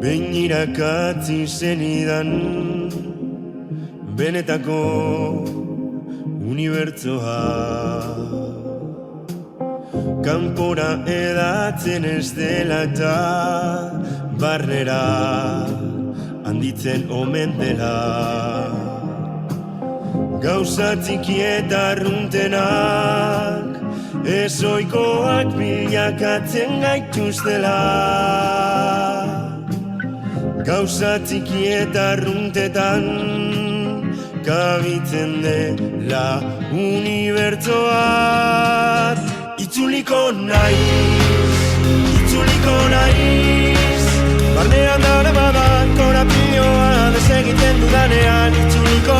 Behin irakatzi zenidan benetako unibertsoa, kanpora edatzen ez dela eta barnera handitzen omen dela. Gauza txiki eta arruntenak ezoikoak bilakatzen gaituztela. Gauza txiki eta arruntetan kabitzen dela unibertsoa. Itzuliko naiz, barnean darabadan korapioa desegiten dudanean. Itzuliko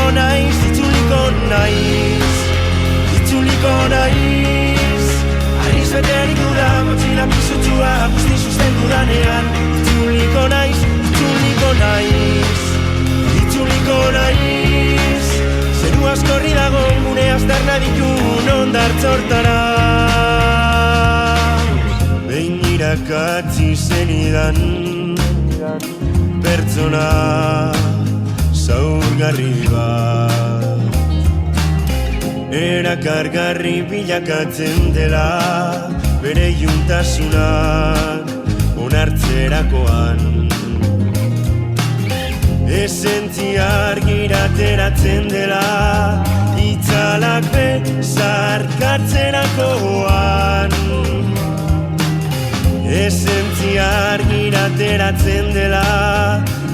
naiz, ariz beterik duda, motxila pizutsua guzti susten dudanean. Itzuliko naiz, zeru askorri dago gure aztarna ditun ondartzortara. Behin irakatzi zenidan pertsona zaurgarri bat, erakargarri bilakatzen dela bere juntasunak onartzerakoan. Esentzia argirateratzen dela itzalak bezarkatzerakoan. Esentzia argirateratzen dela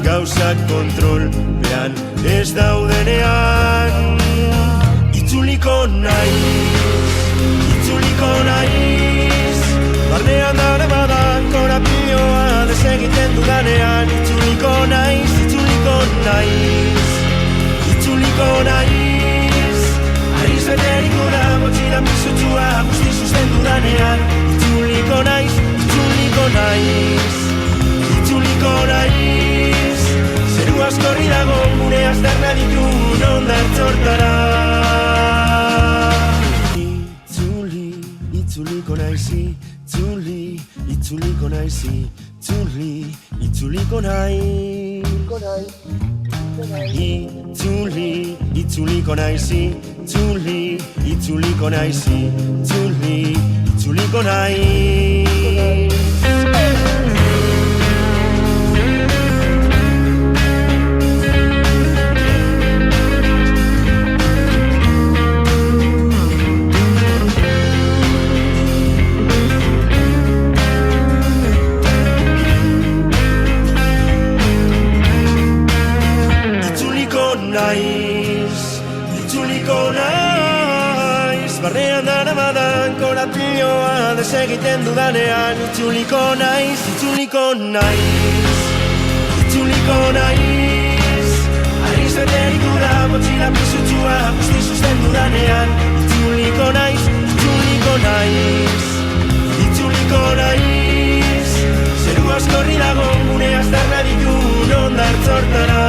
gauzak kontrolpean ez daudenean. Itzuliko naiz, barnean darabadan korapioa desegiten dudanean. Itzuliko naiz, ariz beterik gura motxila pizutsua guzti susten dudanean. Itzuliko naiz, zeru askorri dago gure aztarna ditun ondartzortara. Itzuliko naiz, itzuliko naiz, itzuliko naiz. Itzuliko naiz, itzuliko naiz, itzuliko naiz. Itzuliko naiz, barnean daramadan korapioa desegiten dudanean. Itzuliko naiz, ariz beterik gura motxila pizutsua guzti susten dudanean. Itzuliko naiz, zeru askorri dago gure aztarna ditun ondartzortara.